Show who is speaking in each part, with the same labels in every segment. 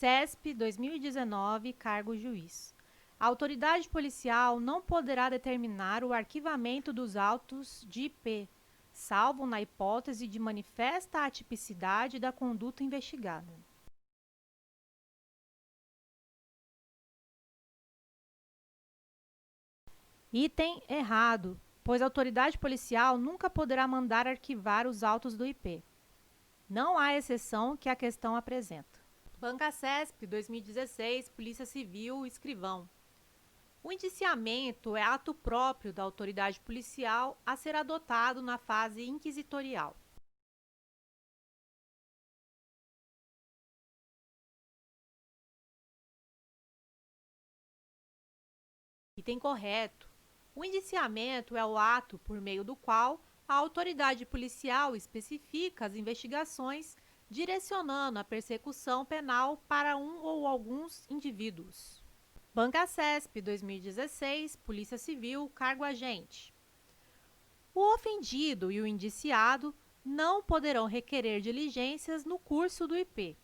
Speaker 1: CESP 2019, cargo juiz. A autoridade policial não poderá determinar o arquivamento dos autos de IP, salvo na hipótese de manifesta atipicidade da conduta investigada. Item errado, pois a autoridade policial nunca poderá mandar arquivar os autos do IP. Não há exceção que a questão apresenta. Banca CESP 2016, Polícia Civil, escrivão. O indiciamento é ato próprio da autoridade policial a ser adotado na fase inquisitorial. Item correto. O indiciamento é o ato por meio do qual a autoridade policial especifica as investigações, direcionando a persecução penal para um ou alguns indivíduos. Banca CESP 2016, Polícia Civil, cargo agente. O ofendido e o indiciado não poderão requerer diligências no curso do IP.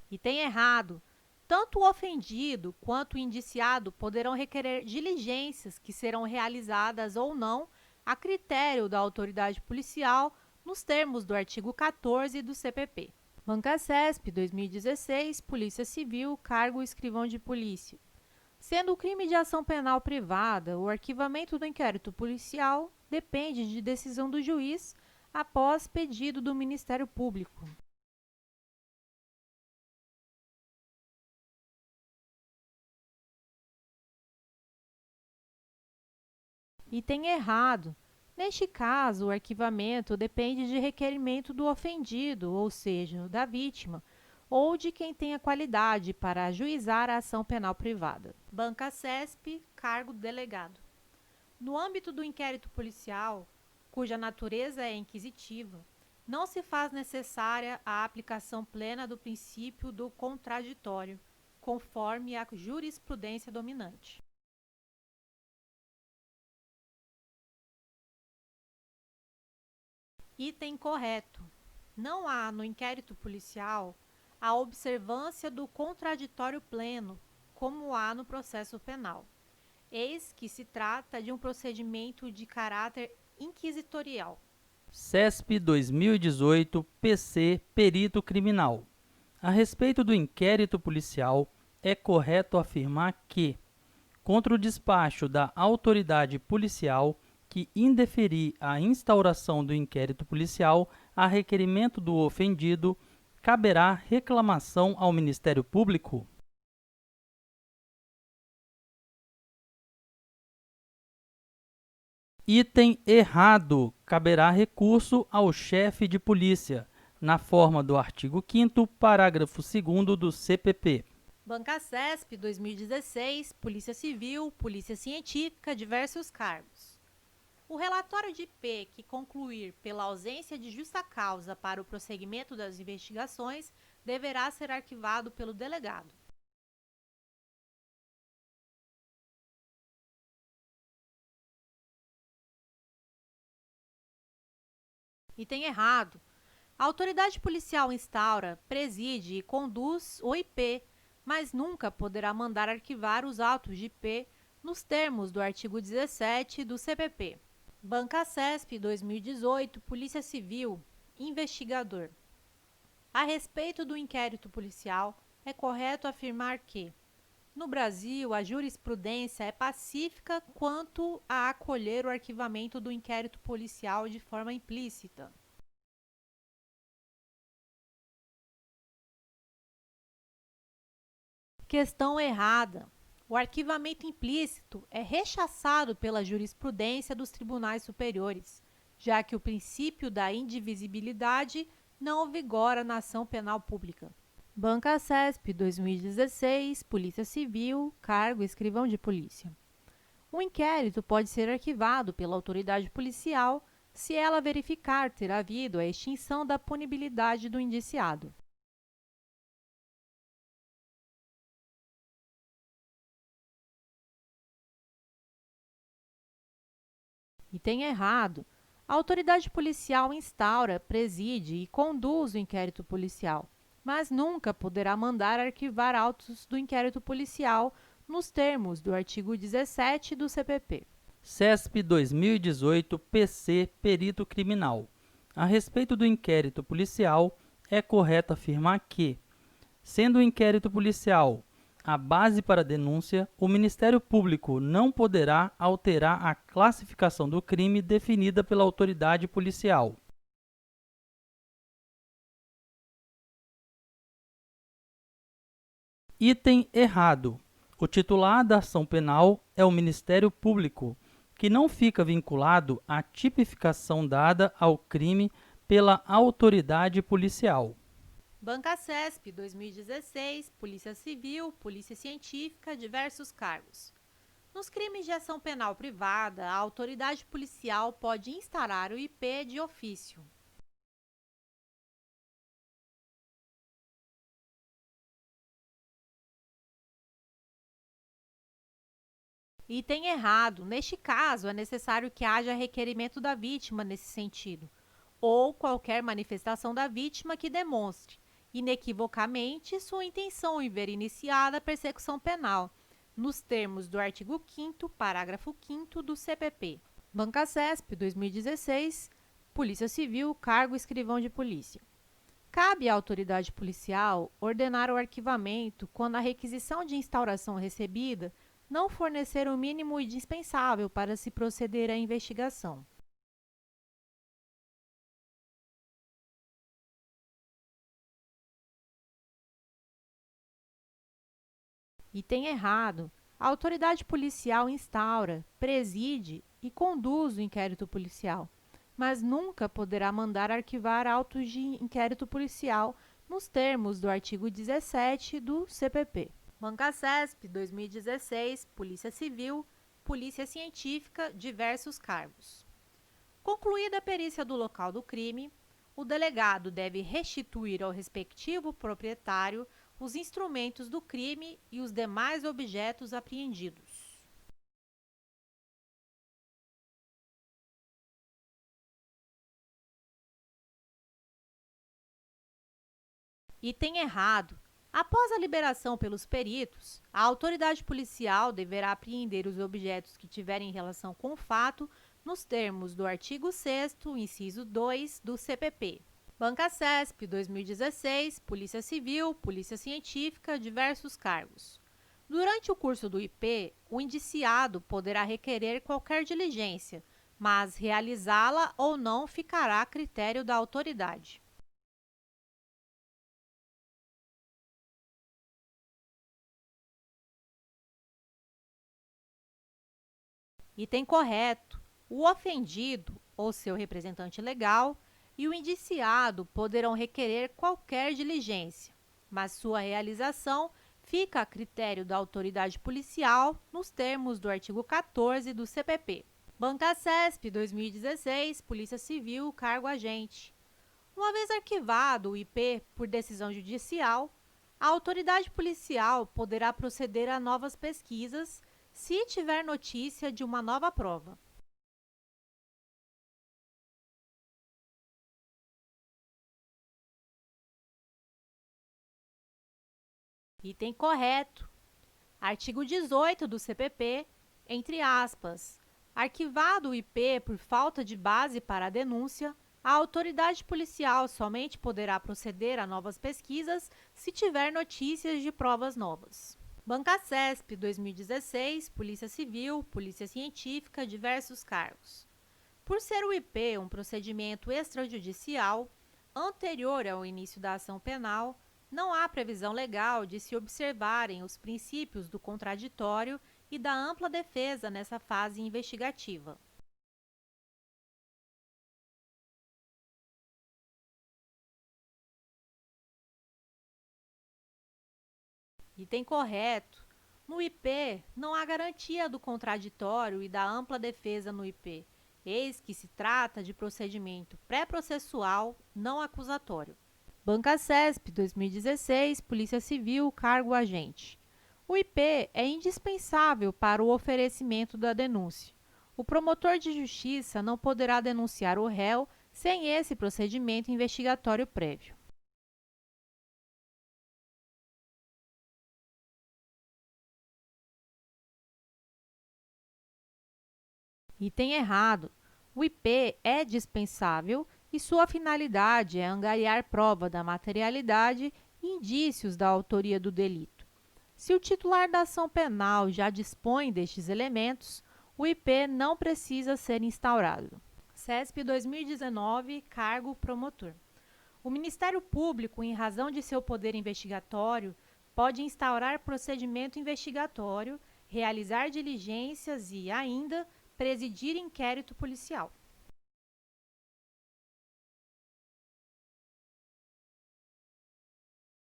Speaker 1: Item errado. Tanto o ofendido quanto o indiciado poderão requerer diligências que serão realizadas ou não a critério da autoridade policial nos termos do artigo 14 do CPP. Banca CESP 2016, Polícia Civil, cargo escrivão de polícia. Sendo o crime de ação penal privada, o arquivamento do inquérito policial depende de decisão do juiz após pedido do Ministério Público. Item errado. Neste caso, o arquivamento depende de requerimento do ofendido, ou seja, da vítima, ou de quem tenha qualidade para ajuizar a ação penal privada. Banca CESP, cargo delegado. No âmbito do inquérito policial, cuja natureza é inquisitiva, não se faz necessária a aplicação plena do princípio do contraditório, conforme a jurisprudência dominante. Item correto. Não há, no inquérito policial, a observância do contraditório pleno, como há no processo penal. Eis que se trata de um procedimento de caráter inquisitorial.
Speaker 2: CESP 2018, PC, Perito Criminal. A respeito do inquérito policial, é correto afirmar que, contra o despacho da autoridade policial que indeferir a instauração do inquérito policial a requerimento do ofendido, caberá reclamação ao Ministério Público? Item errado. Caberá recurso ao chefe de polícia, na forma do artigo 5º, parágrafo 2º do CPP.
Speaker 1: Banca CESP 2016, Polícia Civil, Polícia Científica, diversos cargos. O relatório de IP que concluir pela ausência de justa causa para o prosseguimento das investigações deverá ser arquivado pelo delegado. Item errado. A autoridade policial instaura, preside e conduz o IP, mas nunca poderá mandar arquivar os autos de IP nos termos do artigo 17 do CPP. Banca CESP 2018, Polícia Civil, investigador. A respeito do inquérito policial, é correto afirmar que, no Brasil, a jurisprudência é pacífica quanto a acolher o arquivamento do inquérito policial de forma implícita. Questão errada. O arquivamento implícito é rechaçado pela jurisprudência dos tribunais superiores, já que o princípio da indivisibilidade não vigora na ação penal pública. Banca CESP 2016, Polícia Civil, cargo escrivão de polícia. O inquérito pode ser arquivado pela autoridade policial se ela verificar ter havido a extinção da punibilidade do indiciado. Item errado. A autoridade policial instaura, preside e conduz o inquérito policial, mas nunca poderá mandar arquivar autos do inquérito policial nos termos do artigo 17 do CPP.
Speaker 2: CESP 2018 PC Perito Criminal. A respeito do inquérito policial, é correto afirmar que, sendo o inquérito policial a base para a denúncia, o Ministério Público não poderá alterar a classificação do crime definida pela autoridade policial. Item errado. O titular da ação penal é o Ministério Público, que não fica vinculado à tipificação dada ao crime pela autoridade policial.
Speaker 1: Banca CESP 2016, Polícia Civil, Polícia Científica, diversos cargos. Nos crimes de ação penal privada, a autoridade policial pode instaurar o IP de ofício. Item errado. Neste caso, é necessário que haja requerimento da vítima nesse sentido, ou qualquer manifestação da vítima que demonstre, inequivocamente, sua intenção em ver iniciada a persecução penal, nos termos do artigo 5º, parágrafo 5º do CPP. Banca CESP 2016, Polícia Civil, cargo escrivão de polícia. Cabe à autoridade policial ordenar o arquivamento quando a requisição de instauração recebida não fornecer o mínimo indispensável para se proceder à investigação. Item errado. A autoridade policial instaura, preside e conduz o inquérito policial, mas nunca poderá mandar arquivar autos de inquérito policial nos termos do artigo 17 do CPP. Banca CESP 2016, Polícia Civil, Polícia Científica, diversos cargos. Concluída a perícia do local do crime, o delegado deve restituir ao respectivo proprietário os instrumentos do crime e os demais objetos apreendidos. Item errado. Após a liberação pelos peritos, a autoridade policial deverá apreender os objetos que tiverem relação com o fato nos termos do artigo 6º, inciso 2 do CPP. Banca CESP 2016, Polícia Civil, Polícia Científica, diversos cargos. Durante o curso do IP, o indiciado poderá requerer qualquer diligência, mas realizá-la ou não ficará a critério da autoridade. Item correto. O ofendido ou seu representante legal e o indiciado poderão requerer qualquer diligência, mas sua realização fica a critério da autoridade policial nos termos do artigo 14 do CPP. Banca CESP 2016, Polícia Civil, cargo agente. Uma vez arquivado o IP por decisão judicial, a autoridade policial poderá proceder a novas pesquisas se tiver notícia de uma nova prova. Item correto. Artigo 18 do CPP, entre aspas, arquivado o IP por falta de base para a denúncia, a autoridade policial somente poderá proceder a novas pesquisas se tiver notícias de provas novas. Banca CESP 2016, Polícia Civil, Polícia Científica, diversos cargos. Por ser o IP um procedimento extrajudicial, anterior ao início da ação penal, não há previsão legal de se observarem os princípios do contraditório e da ampla defesa nessa fase investigativa. Item correto. No IP, não há garantia do contraditório e da ampla defesa no IP, eis que se trata de procedimento pré-processual não acusatório. Banca CESP 2016, Polícia Civil, cargo agente. O IP é indispensável para o oferecimento da denúncia. O promotor de justiça não poderá denunciar o réu sem esse procedimento investigatório prévio. Item errado. O IP é dispensável e sua finalidade é angariar prova da materialidade e indícios da autoria do delito. Se o titular da ação penal já dispõe destes elementos, o IP não precisa ser instaurado. CESP 2019, cargo promotor. O Ministério Público, em razão de seu poder investigatório, pode instaurar procedimento investigatório, realizar diligências e, ainda, presidir inquérito policial.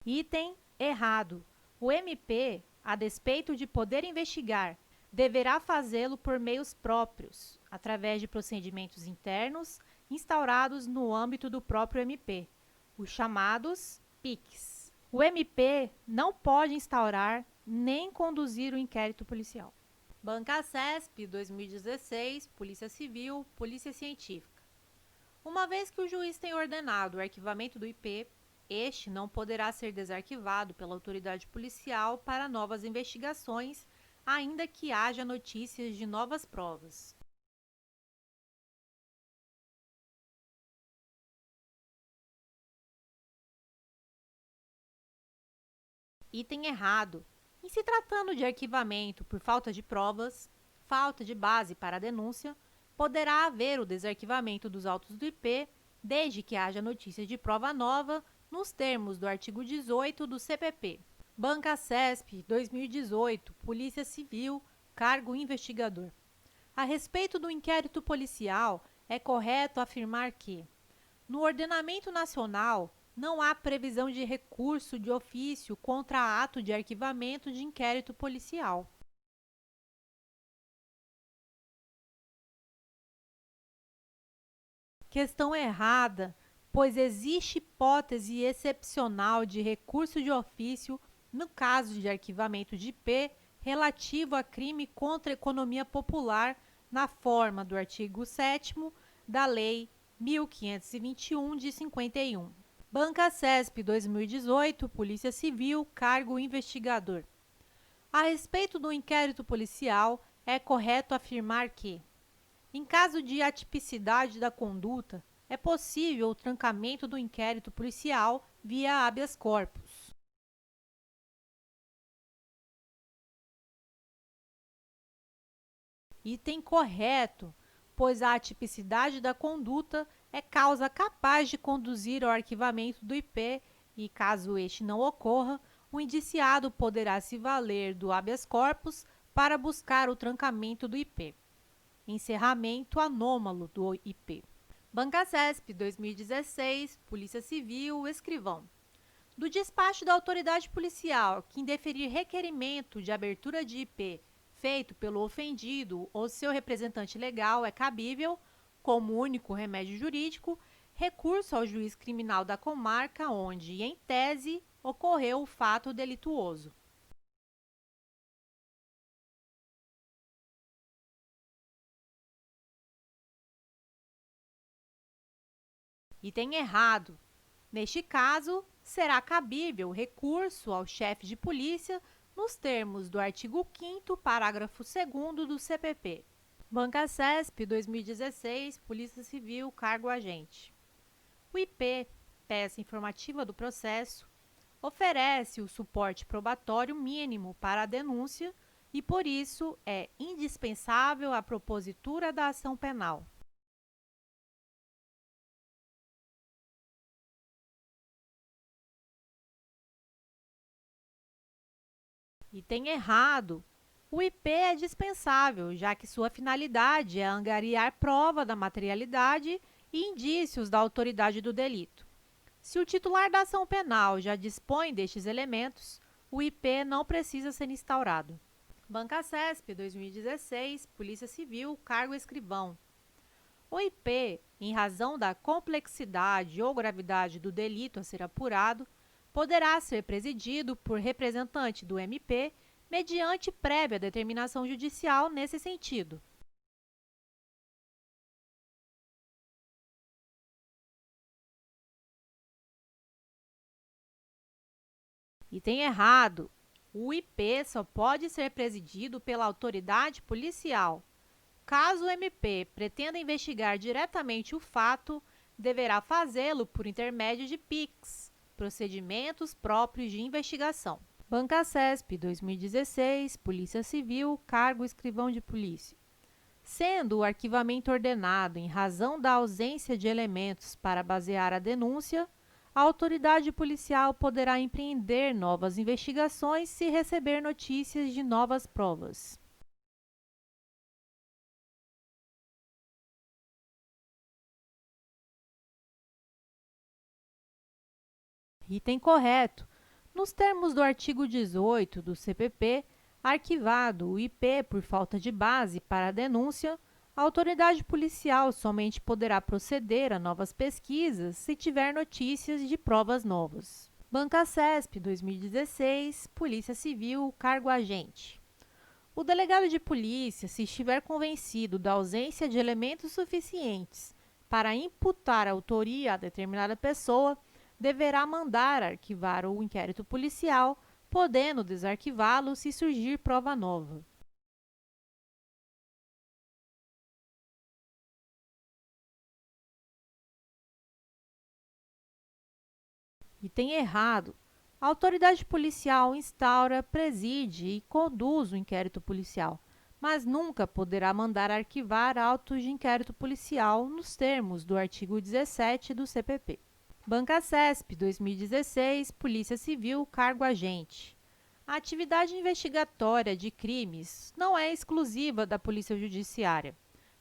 Speaker 1: Item errado. O MP, a despeito de poder investigar, deverá fazê-lo por meios próprios, através de procedimentos internos instaurados no âmbito do próprio MP, os chamados PICs. O MP não pode instaurar nem conduzir o inquérito policial. Banca CESP 2016, Polícia Civil, Polícia Científica. Uma vez que o juiz tem ordenado o arquivamento do IP, este não poderá ser desarquivado pela autoridade policial para novas investigações, ainda que haja notícias de novas provas. Item errado. Em se tratando de arquivamento por falta de provas, falta de base para a denúncia, poderá haver o desarquivamento dos autos do IP, desde que haja notícia de prova nova, nos termos do artigo 18 do CPP. Banca CESP 2018, Polícia Civil, cargo investigador. A respeito do inquérito policial, é correto afirmar que, no ordenamento nacional, não há previsão de recurso de ofício contra ato de arquivamento de inquérito policial. Questão errada, pois existe hipótese excepcional de recurso de ofício no caso de arquivamento de IP relativo a crime contra a economia popular na forma do artigo 7º da Lei 1521 de 51. Banca CESP 2018, Polícia Civil, cargo investigador. A respeito do inquérito policial, é correto afirmar que, em caso de atipicidade da conduta, é possível o trancamento do inquérito policial via habeas corpus. Item correto, pois a atipicidade da conduta é causa capaz de conduzir ao arquivamento do IP e, caso este não ocorra, o indiciado poderá se valer do habeas corpus para buscar o trancamento do IP. Encerramento anômalo do IP. Banca CESP 2016, Polícia Civil, escrivão. Do despacho da autoridade policial que indeferir requerimento de abertura de IP feito pelo ofendido ou seu representante legal é cabível, como único remédio jurídico, recurso ao juiz criminal da comarca onde, em tese, ocorreu o fato delituoso. Item errado. Neste caso, será cabível recurso ao chefe de polícia nos termos do artigo 5º, parágrafo 2º do CPP. Banca CESP 2016, Polícia Civil, cargo agente. O IP, peça informativa do processo, oferece o suporte probatório mínimo para a denúncia e, por isso, é indispensável a propositura da ação penal. Item errado. O IP é dispensável, já que sua finalidade é angariar prova da materialidade e indícios da autoridade do delito. Se o titular da ação penal já dispõe destes elementos, o IP não precisa ser instaurado. Banca CESP 2016, Polícia Civil, cargo escrivão. O IP, em razão da complexidade ou gravidade do delito a ser apurado, poderá ser presidido por representante do MP mediante prévia determinação judicial nesse sentido. Item errado. O IP só pode ser presidido pela autoridade policial. Caso o MP pretenda investigar diretamente o fato, deverá fazê-lo por intermédio de PICs, procedimentos próprios de investigação. Banca CESP 2016, Polícia Civil, cargo escrivão de polícia. Sendo o arquivamento ordenado em razão da ausência de elementos para basear a denúncia, a autoridade policial poderá empreender novas investigações se receber notícias de novas provas. Item correto. Nos termos do artigo 18 do CPP, arquivado o IP por falta de base para a denúncia, a autoridade policial somente poderá proceder a novas pesquisas se tiver notícias de provas novas. Banca CESP 2016, Polícia Civil, cargo agente. O delegado de polícia, se estiver convencido da ausência de elementos suficientes para imputar autoria a determinada pessoa, deverá mandar arquivar o inquérito policial, podendo desarquivá-lo se surgir prova nova. Item errado. A autoridade policial instaura, preside e conduz o inquérito policial, mas nunca poderá mandar arquivar autos de inquérito policial nos termos do artigo 17 do CPP. Banca CESP 2016, Polícia Civil, cargo agente. A atividade investigatória de crimes não é exclusiva da Polícia Judiciária,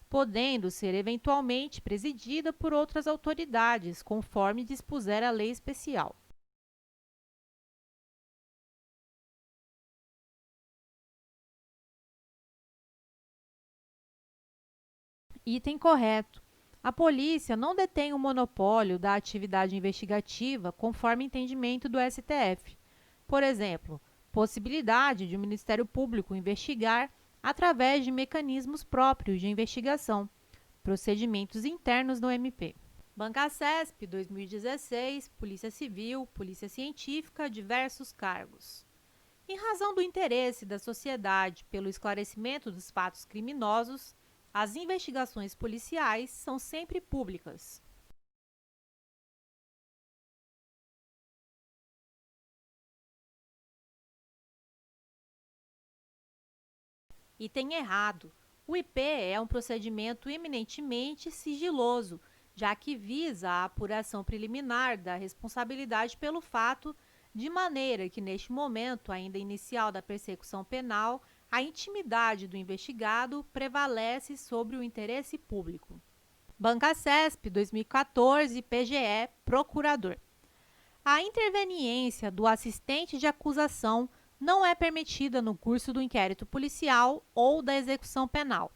Speaker 1: podendo ser eventualmente presidida por outras autoridades, conforme dispuser a lei especial. Item correto. A polícia não detém o monopólio da atividade investigativa conforme entendimento do STF. Por exemplo, possibilidade de o Ministério Público investigar através de mecanismos próprios de investigação, procedimentos internos do MP. Banca CESP 2016, Polícia Civil, Polícia Científica, diversos cargos. Em razão do interesse da sociedade pelo esclarecimento dos fatos criminosos, as investigações policiais são sempre públicas. Item errado. O IP é um procedimento eminentemente sigiloso, já que visa a apuração preliminar da responsabilidade pelo fato, de maneira que, neste momento ainda inicial da persecução penal, a intimidade do investigado prevalece sobre o interesse público. Banca CESP 2014, PGE, Procurador. A interveniência do assistente de acusação não é permitida no curso do inquérito policial ou da execução penal.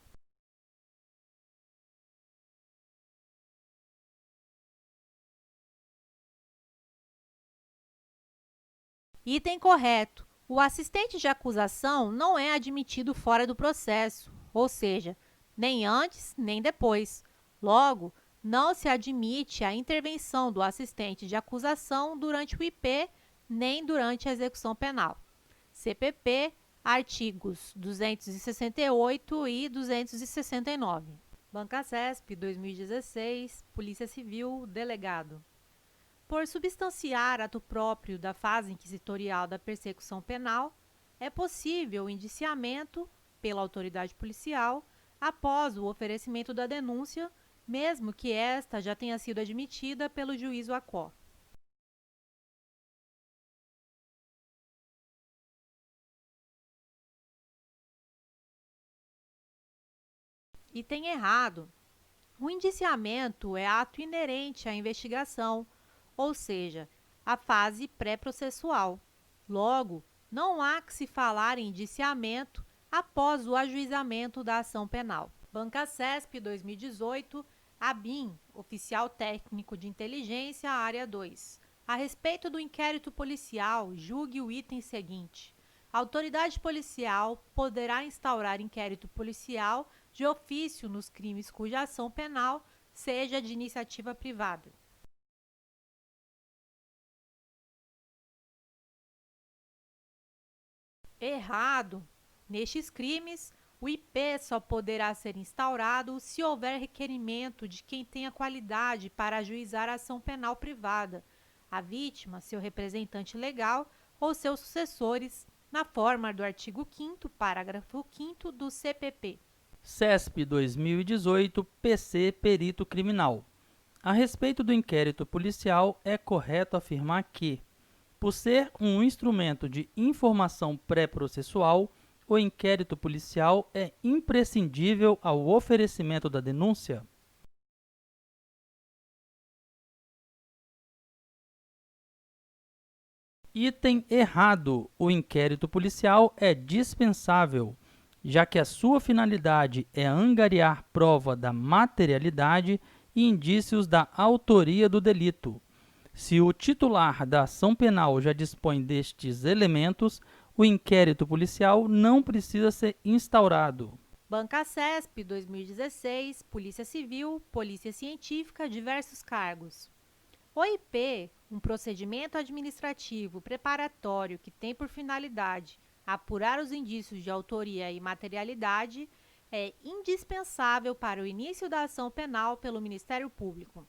Speaker 1: Item correto. O assistente de acusação não é admitido fora do processo, ou seja, nem antes nem depois. Logo, não se admite a intervenção do assistente de acusação durante o IP nem durante a execução penal. CPP, artigos 268 e 269. Banca CESP 2016, Polícia Civil, delegado. Por substanciar ato próprio da fase inquisitorial da persecução penal, é possível o indiciamento pela autoridade policial após o oferecimento da denúncia, mesmo que esta já tenha sido admitida pelo juízo ACO. Item errado. O indiciamento é ato inerente à investigação, ou seja, a fase pré-processual. Logo, não há que se falar em indiciamento após o ajuizamento da ação penal. Banca CESP 2018, ABIN, Oficial Técnico de Inteligência, Área 2. A respeito do inquérito policial, julgue o item seguinte. A autoridade policial poderá instaurar inquérito policial de ofício nos crimes cuja ação penal seja de iniciativa privada. Errado! Nestes crimes, o IP só poderá ser instaurado se houver requerimento de quem tenha qualidade para ajuizar a ação penal privada, a vítima, seu representante legal ou seus sucessores, na forma do artigo 5º, parágrafo 5º do CPP.
Speaker 2: CESP 2018, PC Perito Criminal. A respeito do inquérito policial, é correto afirmar que, por ser um instrumento de informação pré-processual, o inquérito policial é imprescindível ao oferecimento da denúncia. Item errado: o inquérito policial é dispensável, já que a sua finalidade é angariar prova da materialidade e indícios da autoria do delito. Se o titular da ação penal já dispõe destes elementos, o inquérito policial não precisa ser instaurado.
Speaker 1: Banca CESP 2016, Polícia Civil, Polícia Científica, diversos cargos. O IP, um procedimento administrativo preparatório que tem por finalidade apurar os indícios de autoria e materialidade, é indispensável para o início da ação penal pelo Ministério Público.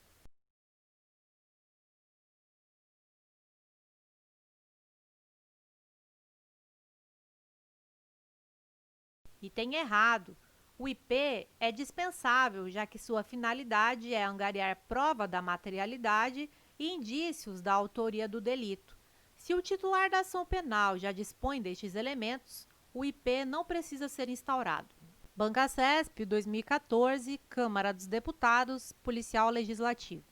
Speaker 1: Item errado. O IP é dispensável, já que sua finalidade é angariar prova da materialidade e indícios da autoria do delito. Se o titular da ação penal já dispõe destes elementos, o IP não precisa ser instaurado. Banca CESP 2014, Câmara dos Deputados, Policial Legislativo.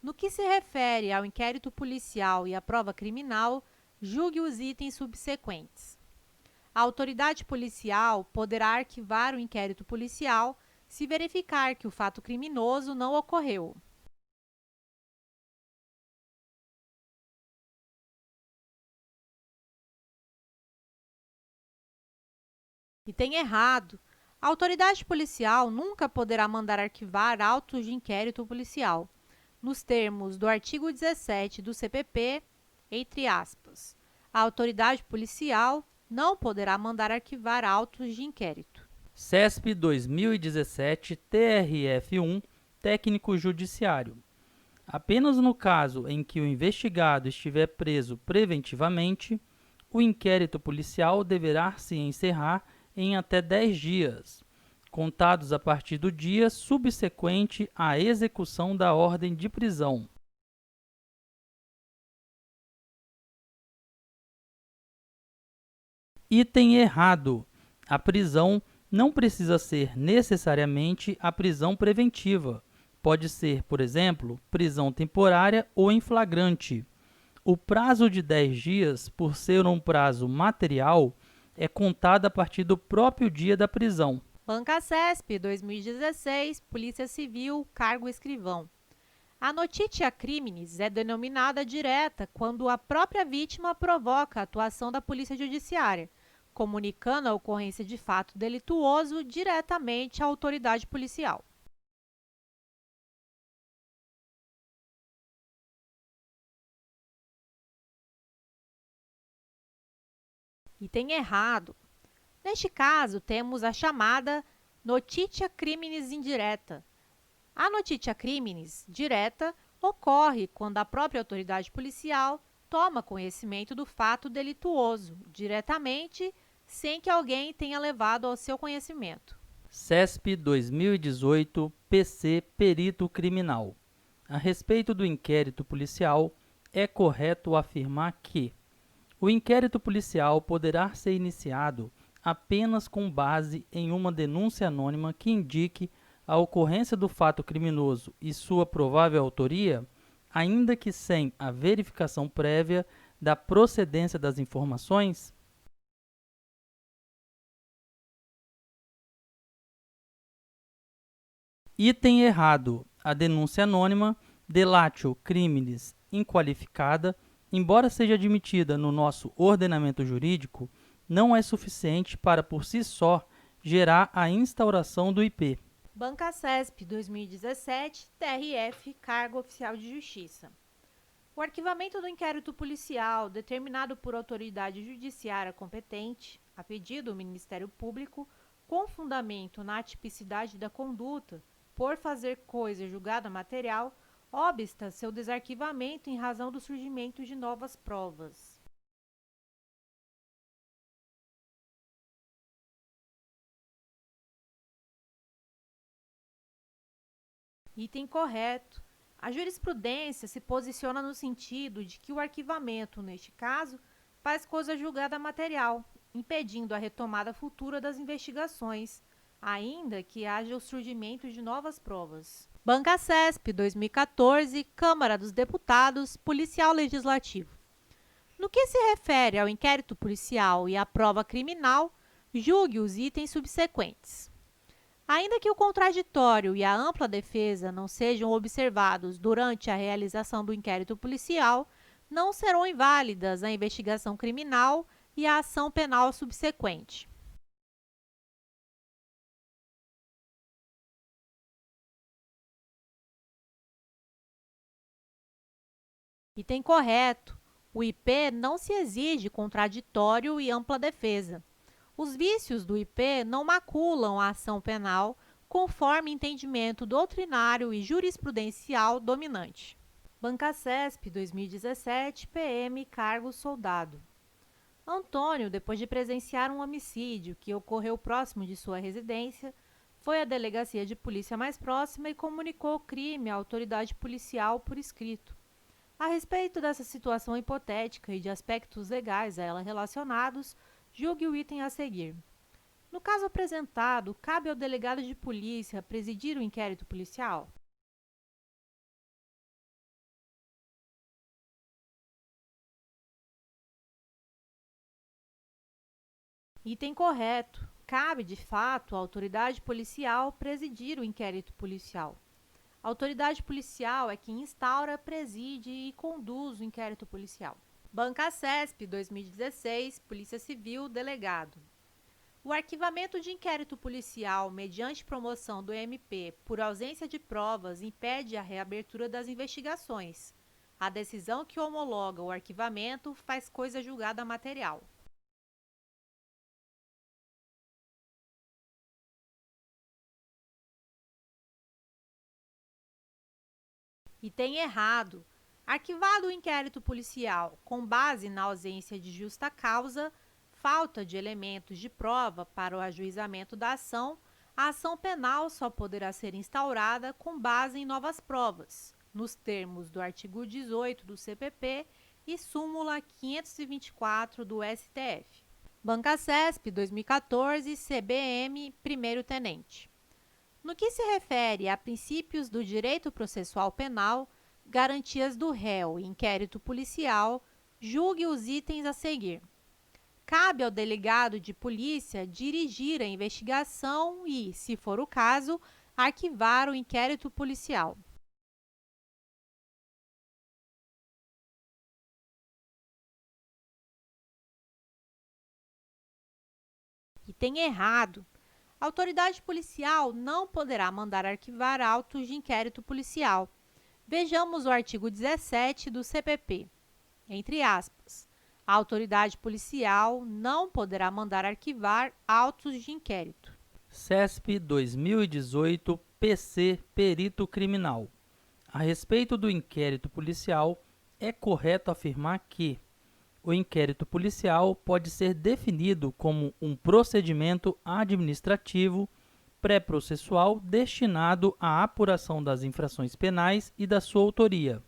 Speaker 1: No que se refere ao inquérito policial e à prova criminal, julgue os itens subsequentes. A autoridade policial poderá arquivar o inquérito policial se verificar que o fato criminoso não ocorreu. Item errado. A autoridade policial nunca poderá mandar arquivar autos de inquérito policial, nos termos do artigo 17 do CPP, entre aspas. A autoridade policial não poderá mandar arquivar autos de inquérito.
Speaker 2: CESP 2017, TRF1, Técnico Judiciário. Apenas no caso em que o investigado estiver preso preventivamente, o inquérito policial deverá se encerrar em até 10 dias, contados a partir do dia subsequente à execução da ordem de prisão. Item errado: a prisão não precisa ser necessariamente a prisão preventiva. Pode ser, por exemplo, prisão temporária ou em flagrante. O prazo de 10 dias, por ser um prazo material, é contado a partir do próprio dia da prisão.
Speaker 1: Banca CESP 2016, Polícia Civil, cargo escrivão. A notitia criminis é denominada direta quando a própria vítima provoca a atuação da Polícia Judiciária, comunicando a ocorrência de fato delituoso diretamente à autoridade policial. Item errado. Neste caso, temos a chamada notitia criminis indireta. A notitia criminis direta ocorre quando a própria autoridade policial toma conhecimento do fato delituoso diretamente, sem que alguém tenha levado ao seu conhecimento.
Speaker 2: CESP 2018, PC Perito Criminal. A respeito do inquérito policial, é correto afirmar que o inquérito policial poderá ser iniciado apenas com base em uma denúncia anônima que indique a ocorrência do fato criminoso e sua provável autoria, ainda que sem a verificação prévia da procedência das informações. Item errado: a denúncia anônima, delatio criminis inqualificada, embora seja admitida no nosso ordenamento jurídico, não é suficiente para, por si só, gerar a instauração do IP.
Speaker 1: Banca CESP 2017, TRF, Cargo Oficial de Justiça. O arquivamento do inquérito policial, determinado por autoridade judiciária competente, a pedido do Ministério Público, com fundamento na atipicidade da conduta, por fazer coisa julgada material, obsta seu desarquivamento em razão do surgimento de novas provas. Item correto. A jurisprudência se posiciona no sentido de que o arquivamento, neste caso, faz coisa julgada material, impedindo a retomada futura das investigações, ainda que haja o surgimento de novas provas. Banca CESP 2014, Câmara dos Deputados, Policial Legislativo. No que se refere ao inquérito policial e à prova criminal, julgue os itens subsequentes. Ainda que o contraditório e a ampla defesa não sejam observados durante a realização do inquérito policial, não serão inválidas a investigação criminal e a ação penal subsequente. Item correto. O IP não se exige contraditório e ampla defesa. Os vícios do IP não maculam a ação penal, conforme entendimento doutrinário e jurisprudencial dominante. Banca CESP 2017, PM, cargo soldado. Antônio, depois de presenciar um homicídio que ocorreu próximo de sua residência, foi à delegacia de polícia mais próxima e comunicou o crime à autoridade policial por escrito. A respeito dessa situação hipotética e de aspectos legais a ela relacionados, julgue o item a seguir. No caso apresentado, cabe ao delegado de polícia presidir o inquérito policial? Item correto. Cabe, de fato, à autoridade policial presidir o inquérito policial. A autoridade policial é quem instaura, preside e conduz o inquérito policial. Banca CESP 2016, Polícia Civil, delegado. O arquivamento de inquérito policial mediante promoção do MP por ausência de provas impede a reabertura das investigações. A decisão que homologa o arquivamento faz coisa julgada material. Item errado. Arquivado o inquérito policial com base na ausência de justa causa, falta de elementos de prova para o ajuizamento da ação, a ação penal só poderá ser instaurada com base em novas provas, nos termos do artigo 18 do CPP e súmula 524 do STF. Banca CESP 2014, CBM, primeiro-tenente. No que se refere a princípios do direito processual penal, garantias do réu e inquérito policial, julgue os itens a seguir. Cabe ao delegado de polícia dirigir a investigação e, se for o caso, arquivar o inquérito policial. Item errado. A autoridade policial não poderá mandar arquivar autos de inquérito policial. Vejamos o artigo 17 do CPP. Entre aspas, a autoridade policial não poderá mandar arquivar autos de inquérito.
Speaker 2: CESP 2018, PC, Perito Criminal. A respeito do inquérito policial, é correto afirmar que o inquérito policial pode ser definido como um procedimento administrativo pré-processual destinado à apuração das infrações penais e da sua autoria.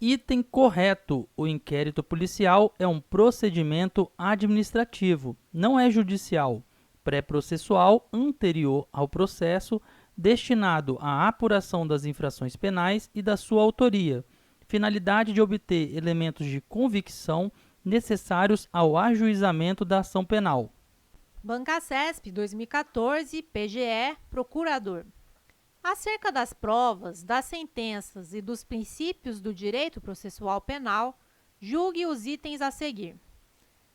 Speaker 2: Item correto. O inquérito policial é um procedimento administrativo, não é judicial, pré-processual anterior ao processo, destinado à apuração das infrações penais e da sua autoria, finalidade de obter elementos de convicção necessários ao ajuizamento da ação penal.
Speaker 1: Banca CESP 2014, PGE, Procurador. Acerca das provas, das sentenças e dos princípios do direito processual penal, julgue os itens a seguir.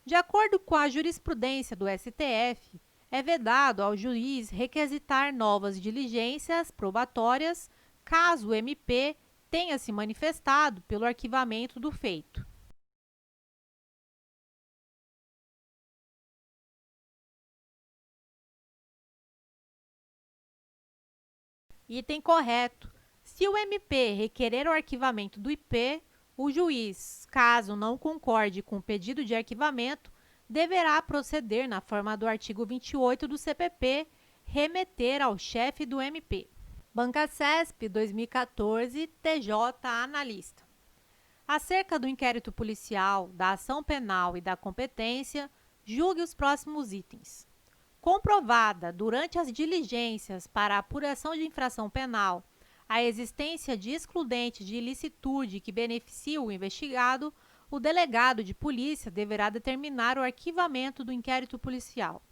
Speaker 1: De acordo com a jurisprudência do STF, é vedado ao juiz requisitar novas diligências probatórias caso o MP tenha se manifestado pelo arquivamento do feito. Item correto. Se o MP requerer o arquivamento do IP, o juiz, caso não concorde com o pedido de arquivamento, deverá proceder na forma do artigo 28 do CPP, remeter ao chefe do MP. Banca CESP 2014, TJ Analista. Acerca do inquérito policial, da ação penal e da competência, julgue os próximos itens. Comprovada, durante as diligências para a apuração de infração penal, a existência de excludente de ilicitude que beneficie o investigado, o delegado de polícia deverá determinar o arquivamento do inquérito policial.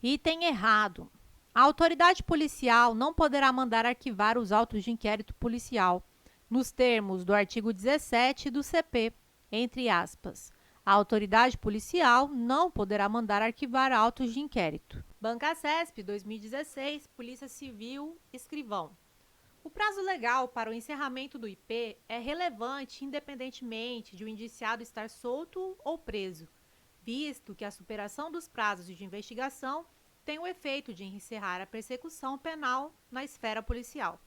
Speaker 1: Item errado. A autoridade policial não poderá mandar arquivar os autos de inquérito policial, nos termos do artigo 17 do CP, entre aspas. A autoridade policial não poderá mandar arquivar autos de inquérito. Banca CESP 2016, Polícia Civil, escrivão. O prazo legal para o encerramento do IP é relevante independentemente de o indiciado estar solto ou preso, visto que a superação dos prazos de investigação tem o efeito de encerrar a persecução penal na esfera policial.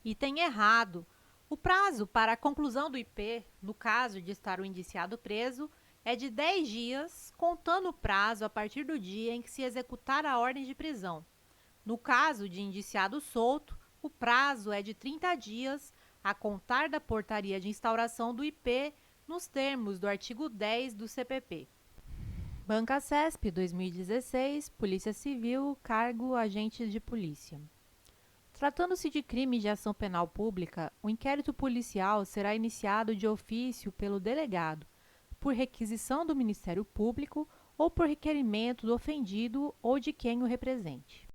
Speaker 1: Item errado. O prazo para a conclusão do IP, no caso de estar o indiciado preso, é de 10 dias, contando o prazo a partir do dia em que se executar a ordem de prisão. No caso de indiciado solto, o prazo é de 30 dias, a contar da portaria de instauração do IP, nos termos do artigo 10 do CPP. Banca CESP 2016, Polícia Civil, cargo agente de polícia. Tratando-se de crime de ação penal pública, o inquérito policial será iniciado de ofício pelo delegado, por requisição do Ministério Público ou por requerimento do ofendido ou de quem o represente.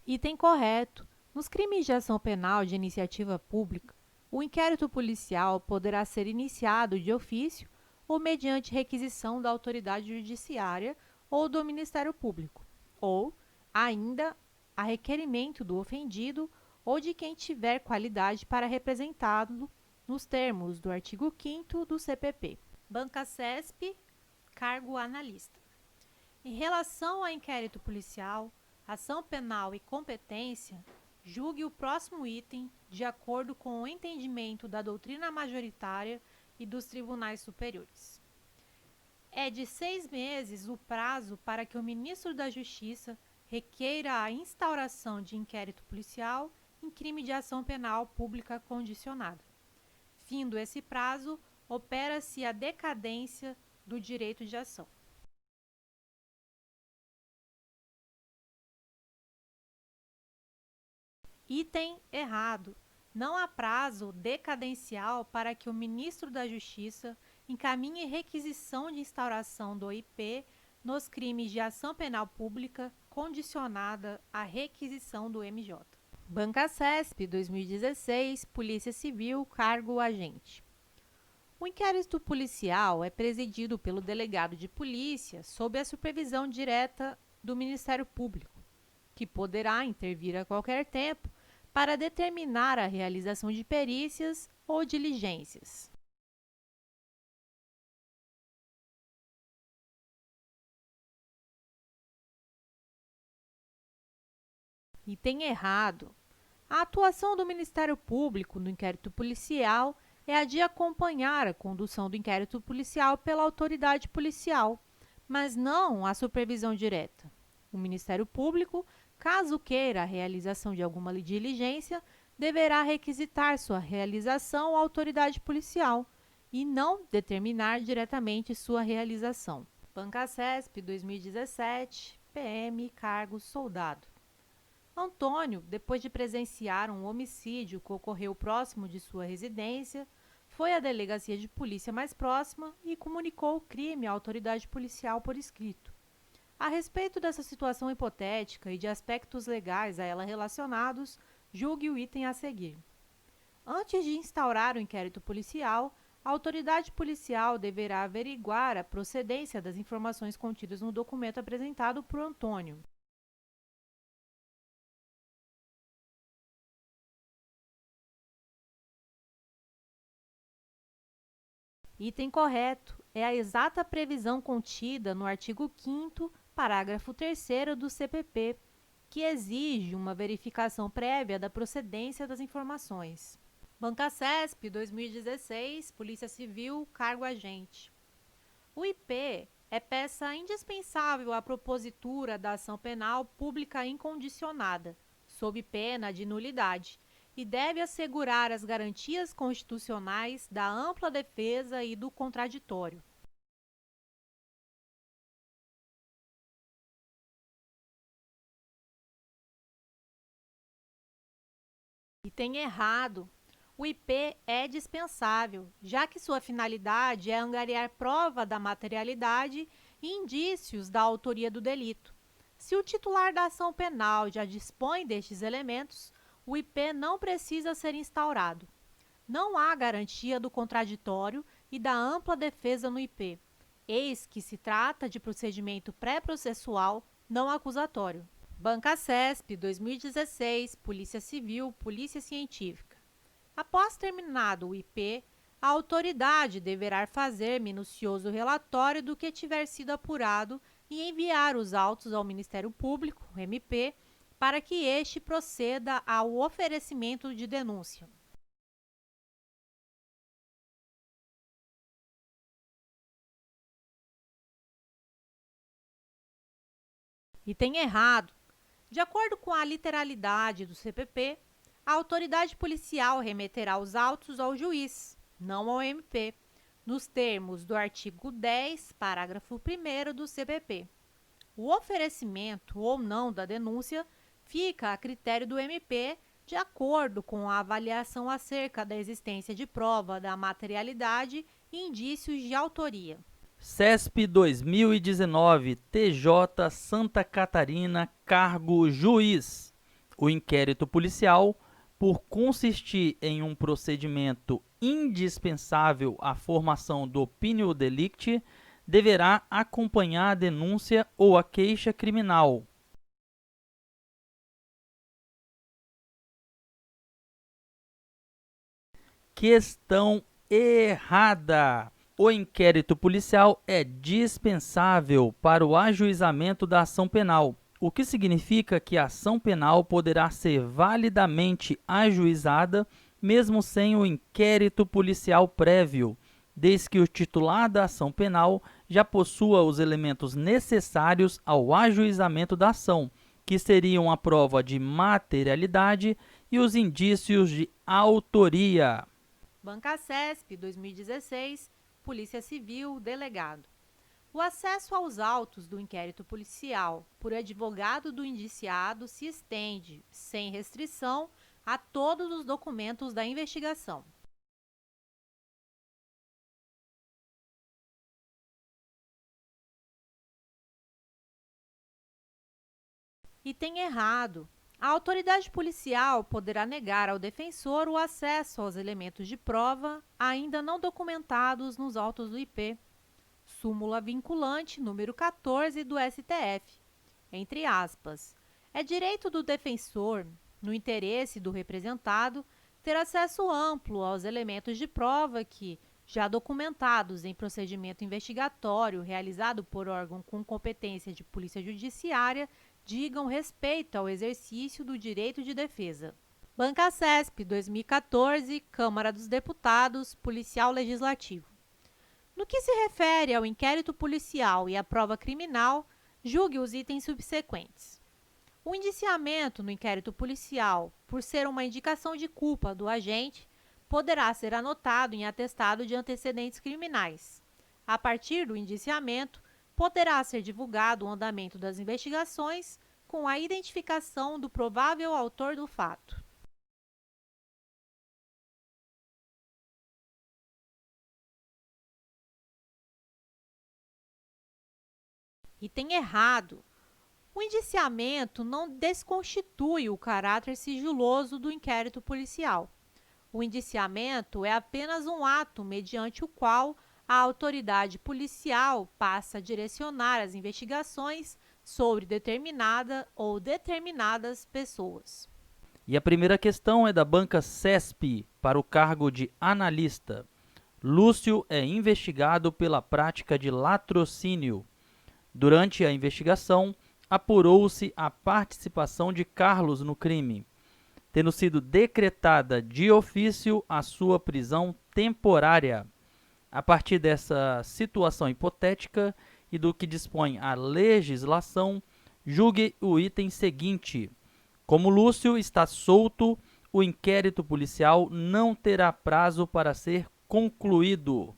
Speaker 1: Item correto. Nos crimes de ação penal de iniciativa pública, o inquérito policial poderá ser iniciado de ofício ou mediante requisição da autoridade judiciária ou do Ministério Público, ou, ainda, a requerimento do ofendido ou de quem tiver qualidade para representá-lo nos termos do artigo 5º do CPP. Banca CESP, cargo analista. Em relação ao inquérito policial, ação penal e competência, julgue o próximo item de acordo com o entendimento da doutrina majoritária e dos tribunais superiores. É de 6 meses o prazo para que o ministro da Justiça requeira a instauração de inquérito policial em crime de ação penal pública condicionada. Findo esse prazo, opera-se a decadência do direito de ação. Item errado. Não há prazo decadencial para que o ministro da Justiça encaminhe requisição de instauração do IP nos crimes de ação penal pública condicionada à requisição do MJ. Banca CESP 2016, Polícia Civil, cargo agente. O inquérito policial é presidido pelo delegado de polícia sob a supervisão direta do Ministério Público, que poderá intervir a qualquer tempo para determinar a realização de perícias ou diligências. Item errado. A atuação do Ministério Público no inquérito policial é a de acompanhar a condução do inquérito policial pela autoridade policial, mas não a supervisão direta. O Ministério Público, caso queira a realização de alguma diligência, deverá requisitar sua realização à autoridade policial e não determinar diretamente sua realização. Banca CESP 2017, PM, cargo soldado. Antônio, depois de presenciar um homicídio que ocorreu próximo de sua residência, foi à delegacia de polícia mais próxima e comunicou o crime à autoridade policial por escrito. A respeito dessa situação hipotética e de aspectos legais a ela relacionados, julgue o item a seguir. Antes de instaurar o inquérito policial, a autoridade policial deverá averiguar a procedência das informações contidas no documento apresentado por Antônio. Item correto é a exata previsão contida no artigo 5º, parágrafo 3º do CPP, que exige uma verificação prévia da procedência das informações. Banca CESP 2016, Polícia Civil, cargo agente. O IP é peça indispensável à propositura da ação penal pública incondicionada, sob pena de nulidade, e deve assegurar as garantias constitucionais da ampla defesa e do contraditório. Item errado. O IP é dispensável, já que sua finalidade é angariar prova da materialidade e indícios da autoria do delito. Se o titular da ação penal já dispõe destes elementos, o IP não precisa ser instaurado. Não há garantia do contraditório e da ampla defesa no IP, eis que se trata de procedimento pré-processual não acusatório. Banca CESP 2016, Polícia Civil, Polícia Científica. Após terminado o IP, a autoridade deverá fazer minucioso relatório do que tiver sido apurado e enviar os autos ao Ministério Público, MP, para que este proceda ao oferecimento de denúncia. Item errado. De acordo com a literalidade do CPP, a autoridade policial remeterá os autos ao juiz, não ao MP, nos termos do artigo 10, parágrafo 1º do CPP. O oferecimento ou não da denúncia fica a critério do MP, de acordo com a avaliação acerca da existência de prova da materialidade e indícios de autoria.
Speaker 2: CESP 2019, TJ Santa Catarina, cargo juiz. O inquérito policial, por consistir em um procedimento indispensável à formação do opinio delicti, deverá acompanhar a denúncia ou a queixa criminal. Questão errada. O inquérito policial é dispensável para o ajuizamento da ação penal, o que significa que a ação penal poderá ser validamente ajuizada mesmo sem o inquérito policial prévio, desde que o titular da ação penal já possua os elementos necessários ao ajuizamento da ação, que seriam a prova de materialidade e os indícios de autoria.
Speaker 1: Banca CESP 2016, Polícia Civil, delegado. O acesso aos autos do inquérito policial por advogado do indiciado se estende, sem restrição, a todos os documentos da investigação. Item errado. A autoridade policial poderá negar ao defensor o acesso aos elementos de prova ainda não documentados nos autos do IP. Súmula vinculante número 14 do STF. Entre aspas, é direito do defensor, no interesse do representado, ter acesso amplo aos elementos de prova que, já documentados em procedimento investigatório realizado por órgão com competência de polícia judiciária, digam respeito ao exercício do direito de defesa. Banca CESP 2014, Câmara dos Deputados, Policial Legislativo. No que se refere ao inquérito policial e à prova criminal, julgue os itens subsequentes. O indiciamento no inquérito policial, por ser uma indicação de culpa do agente, poderá ser anotado em atestado de antecedentes criminais. A partir do indiciamento, poderá ser divulgado o andamento das investigações, com a identificação do provável autor do fato. Item errado. O indiciamento não desconstitui o caráter sigiloso do inquérito policial. O indiciamento é apenas um ato mediante o qual a autoridade policial passa a direcionar as investigações sobre determinada ou determinadas pessoas.
Speaker 2: E a primeira questão é da banca CESP, para o cargo de analista. Lúcio é investigado pela prática de latrocínio. Durante a investigação, apurou-se a participação de Carlos no crime, tendo sido decretada de ofício a sua prisão temporária. A partir dessa situação hipotética e do que dispõe a legislação, julgue o item seguinte. Como Lúcio está solto, o inquérito policial não terá prazo para ser concluído.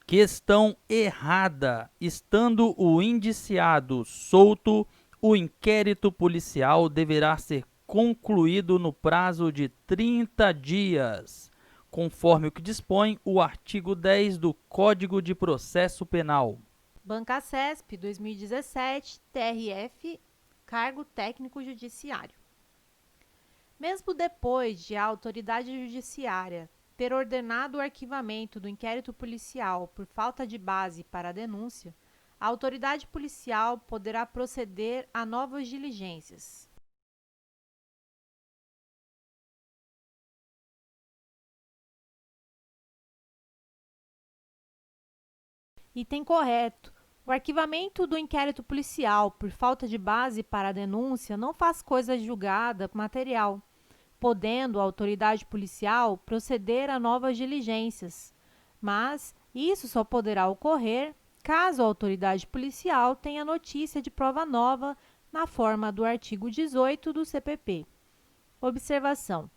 Speaker 2: Questão errada. Estando o indiciado solto, o inquérito policial deverá ser concluído no prazo de 30 dias, conforme o que dispõe o artigo 10 do Código de Processo Penal.
Speaker 1: Banca CESP 2017, TRF, cargo técnico judiciário. Mesmo depois de a autoridade judiciária ter ordenado o arquivamento do inquérito policial por falta de base para a denúncia, a autoridade policial poderá proceder a novas diligências. Item correto. O arquivamento do inquérito policial por falta de base para a denúncia não faz coisa julgada material, podendo a autoridade policial proceder a novas diligências, mas isso só poderá ocorrer caso a autoridade policial tenha notícia de prova nova na forma do artigo 18 do CPP. Observação: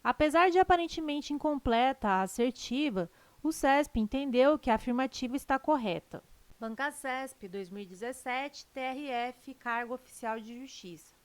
Speaker 1: apesar de aparentemente incompleta a assertiva, o CESP entendeu que a afirmativa está correta. Banca CESP 2017, TRF, cargo oficial de justiça.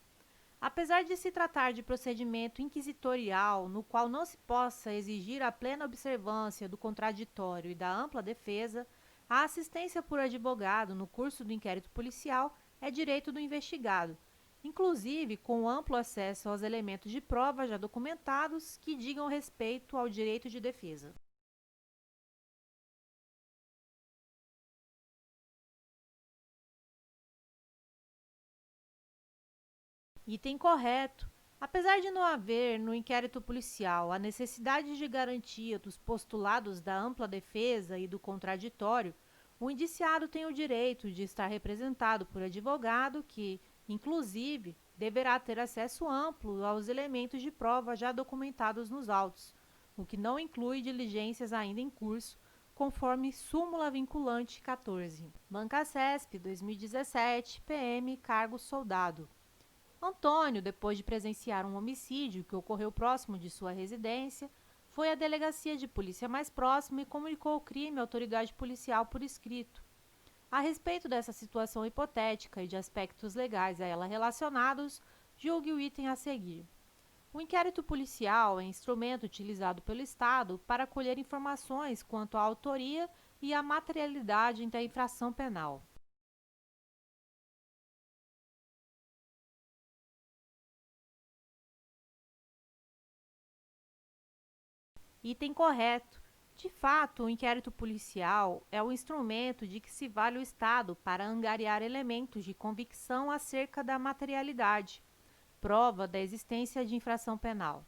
Speaker 1: Apesar de se tratar de procedimento inquisitorial no qual não se possa exigir a plena observância do contraditório e da ampla defesa, a assistência por advogado no curso do inquérito policial é direito do investigado, inclusive com amplo acesso aos elementos de prova já documentados que digam respeito ao direito de defesa. Item correto. Apesar de não haver no inquérito policial a necessidade de garantia dos postulados da ampla defesa e do contraditório, o indiciado tem o direito de estar representado por advogado que, inclusive, deverá ter acesso amplo aos elementos de prova já documentados nos autos, o que não inclui diligências ainda em curso, conforme súmula vinculante 14. Banca CESP 2017, PM, cargo soldado. Antônio, depois de presenciar um homicídio que ocorreu próximo de sua residência, foi à delegacia de polícia mais próxima e comunicou o crime à autoridade policial por escrito. A respeito dessa situação hipotética e de aspectos legais a ela relacionados, julgue o item a seguir. O inquérito policial é instrumento utilizado pelo Estado para colher informações quanto à autoria e à materialidade da infração penal. Item correto. De fato, o inquérito policial é o instrumento de que se vale o Estado para angariar elementos de convicção acerca da materialidade, prova da existência de infração penal,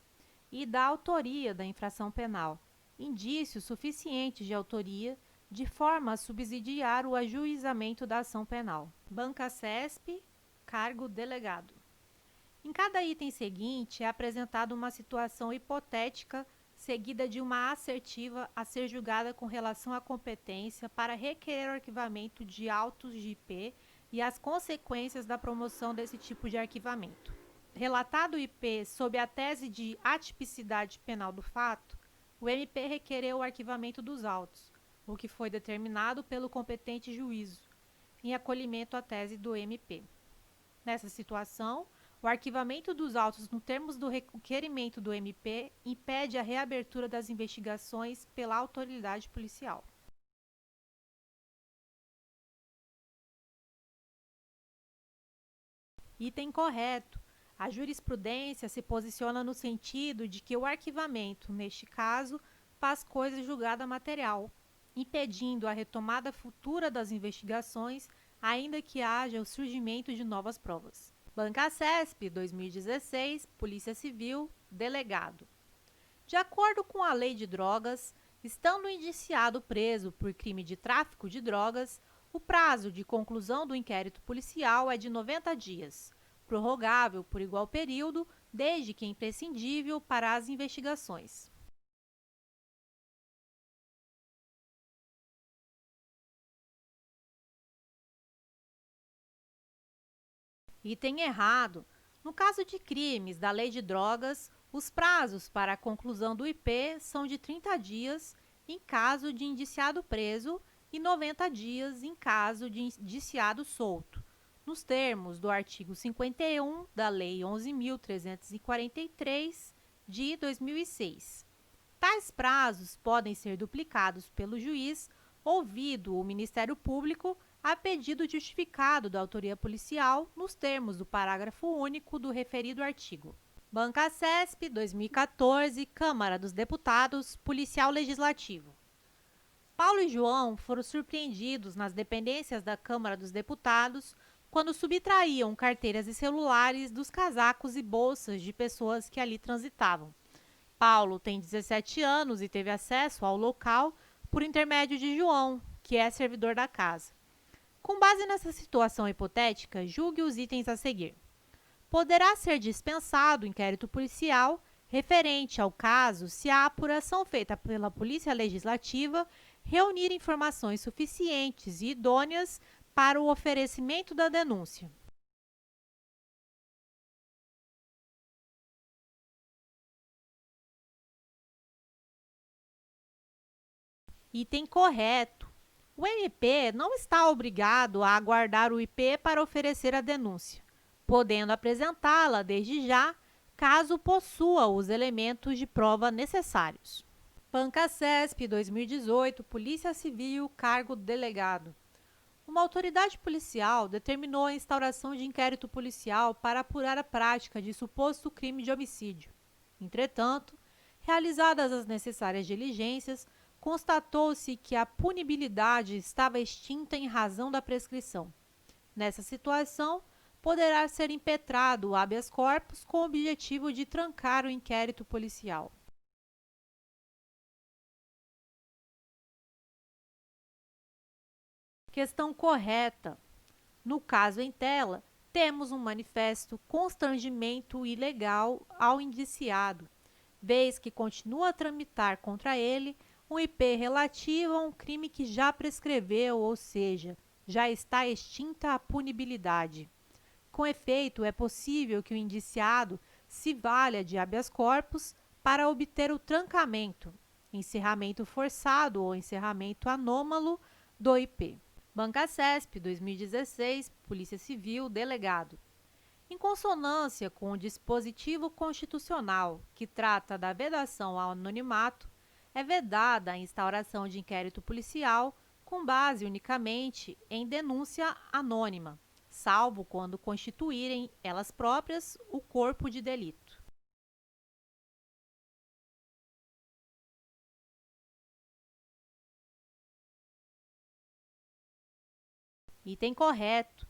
Speaker 1: e da autoria da infração penal, indícios suficientes de autoria, de forma a subsidiar o ajuizamento da ação penal. Banca CESP, cargo delegado. Em cada item seguinte é apresentada uma situação hipotética seguida de uma assertiva a ser julgada com relação à competência para requerer o arquivamento de autos de IP e as consequências da promoção desse tipo de arquivamento. Relatado o IP sob a tese de atipicidade penal do fato, o MP requereu o arquivamento dos autos, o que foi determinado pelo competente juízo, em acolhimento à tese do MP. Nessa situação, o arquivamento dos autos nos termos do requerimento do MP impede a reabertura das investigações pela autoridade policial. Item correto. A jurisprudência se posiciona no sentido de que o arquivamento, neste caso, faz coisa julgada material, impedindo a retomada futura das investigações, ainda que haja o surgimento de novas provas. Bancacesp, 2016, Polícia Civil, Delegado. De acordo com a Lei de Drogas, estando o indiciado preso por crime de tráfico de drogas, o prazo de conclusão do inquérito policial é de 90 dias, prorrogável por igual período, desde que imprescindível para as investigações. Item errado. No caso de crimes da Lei de Drogas, os prazos para a conclusão do IP são de 30 dias em caso de indiciado preso e 90 dias em caso de indiciado solto, nos termos do artigo 51 da Lei 11.343, de 2006. Tais prazos podem ser duplicados pelo juiz, ouvido o Ministério Público, a pedido justificado da autoria policial, nos termos do parágrafo único do referido artigo. Bancacesp, 2014, Câmara dos Deputados, Policial Legislativo. Paulo e João foram surpreendidos nas dependências da Câmara dos Deputados quando subtraíam carteiras e celulares dos casacos e bolsas de pessoas que ali transitavam. Paulo tem 17 anos e teve acesso ao local por intermédio de João, que é servidor da casa. Com base nessa situação hipotética, julgue os itens a seguir. Poderá ser dispensado o inquérito policial referente ao caso se a apuração feita pela Polícia Legislativa reunir informações suficientes e idôneas para o oferecimento da denúncia. Item correto. O MP não está obrigado a aguardar o IP para oferecer a denúncia, podendo apresentá-la desde já, caso possua os elementos de prova necessários. Bancacesp, 2018, Polícia Civil, cargo delegado. Uma autoridade policial determinou a instauração de inquérito policial para apurar a prática de suposto crime de homicídio. Entretanto, realizadas as necessárias diligências, constatou-se que a punibilidade estava extinta em razão da prescrição. Nessa situação, poderá ser impetrado o habeas corpus com o objetivo de trancar o inquérito policial. Questão correta. No caso em tela, temos um manifesto constrangimento ilegal ao indiciado, vez que continua a tramitar contra ele um IP relativo a um crime que já prescreveu, ou seja, já está extinta a punibilidade. Com efeito, é possível que o indiciado se valha de habeas corpus para obter o trancamento, encerramento forçado ou encerramento anômalo do IP. Bancacesp, 2016, Polícia Civil, Delegado. Em consonância com o dispositivo constitucional que trata da vedação ao anonimato, é vedada a instauração de inquérito policial com base unicamente em denúncia anônima, salvo quando constituírem elas próprias o corpo de delito. Item correto.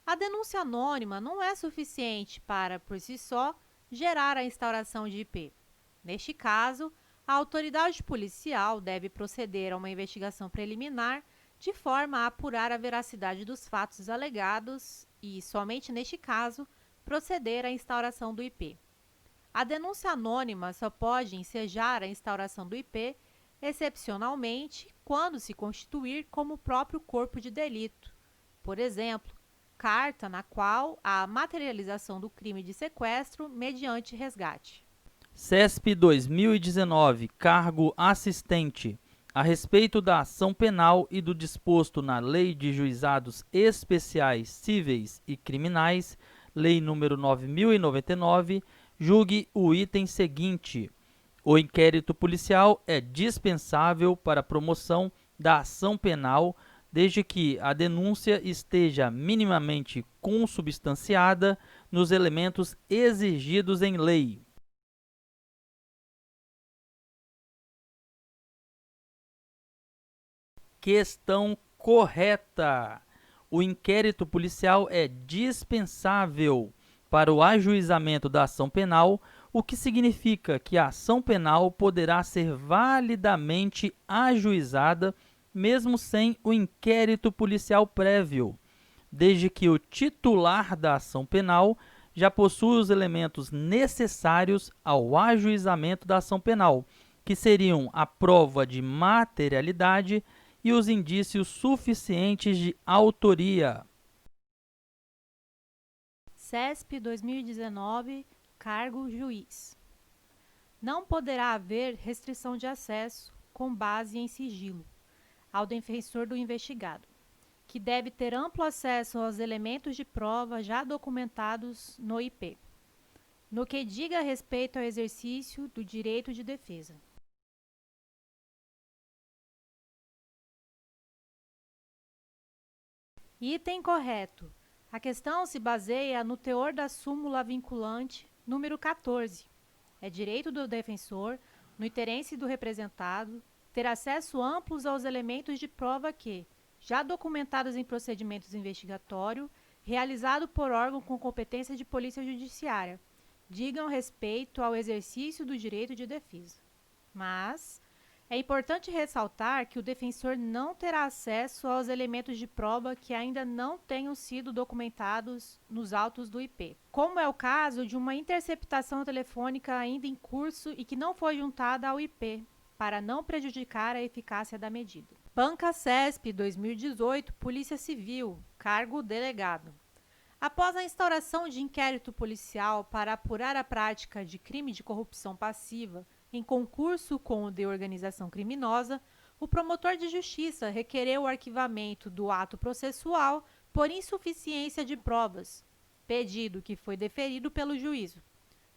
Speaker 1: A denúncia anônima não é suficiente para, por si só, gerar a instauração de IP. Neste caso, a autoridade policial deve proceder a uma investigação preliminar de forma a apurar a veracidade dos fatos alegados e, somente neste caso, proceder à instauração do IP. A denúncia anônima só pode ensejar a instauração do IP, excepcionalmente, quando se constituir como próprio corpo de delito. Por exemplo, carta na qual há materialização do crime de sequestro mediante resgate.
Speaker 2: CESP 2019, cargo assistente. A respeito da ação penal e do disposto na Lei de Juizados Especiais Cíveis e Criminais, Lei nº 9.099, julgue o item seguinte: o inquérito policial é dispensável para a promoção da ação penal, desde que a denúncia esteja minimamente consubstanciada nos elementos exigidos em lei. Questão correta. O inquérito policial é dispensável para o ajuizamento da ação penal, o que significa que a ação penal poderá ser validamente ajuizada mesmo sem o inquérito policial prévio, desde que o titular da ação penal já possua os elementos necessários ao ajuizamento da ação penal, que seriam a prova de materialidade e os indícios suficientes de autoria.
Speaker 1: CESP 2019, cargo juiz. Não poderá haver restrição de acesso com base em sigilo ao defensor do investigado, que deve ter amplo acesso aos elementos de prova já documentados no IP, no que diga respeito ao exercício do direito de defesa. Item correto. A questão se baseia no teor da súmula vinculante número 14. É direito do defensor, no interesse do representado, ter acesso amplos aos elementos de prova que, já documentados em procedimentos investigatório, realizado por órgão com competência de polícia judiciária, digam respeito ao exercício do direito de defesa. Mas é importante ressaltar que o defensor não terá acesso aos elementos de prova que ainda não tenham sido documentados nos autos do IP, como é o caso de uma interceptação telefônica ainda em curso e que não foi juntada ao IP, para não prejudicar a eficácia da medida. Banca CESP 2018, Polícia Civil, cargo delegado. Após a instauração de inquérito policial para apurar a prática de crime de corrupção passiva em concurso com o de organização criminosa, o promotor de justiça requereu o arquivamento do ato processual por insuficiência de provas, pedido que foi deferido pelo juízo.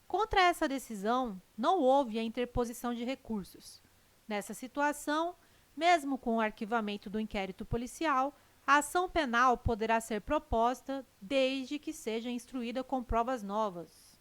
Speaker 1: Contra essa decisão, não houve a interposição de recursos. Nessa situação, mesmo com o arquivamento do inquérito policial, a ação penal poderá ser proposta desde que seja instruída com provas novas.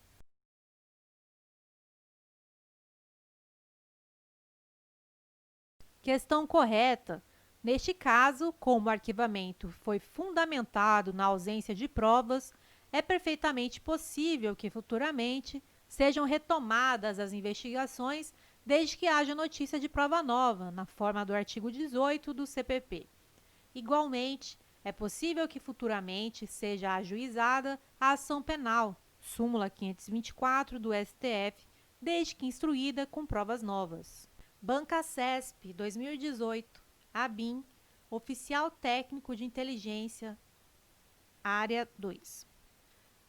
Speaker 1: Questão correta. Neste caso, como o arquivamento foi fundamentado na ausência de provas, é perfeitamente possível que futuramente sejam retomadas as investigações desde que haja notícia de prova nova, na forma do artigo 18 do CPP. Igualmente, é possível que futuramente seja ajuizada a ação penal, súmula 524 do STF, desde que instruída com provas novas. Banca CESP 2018, ABIN, Oficial Técnico de Inteligência, Área 2.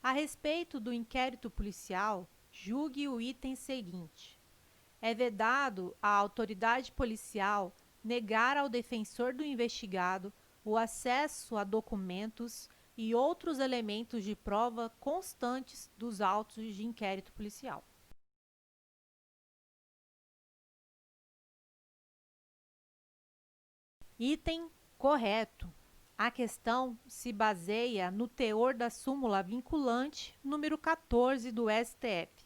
Speaker 1: A respeito do inquérito policial, julgue o item seguinte: é vedado à autoridade policial negar ao defensor do investigado o acesso a documentos e outros elementos de prova constantes dos autos de inquérito policial. Item correto. A questão se baseia no teor da súmula vinculante número 14 do STF.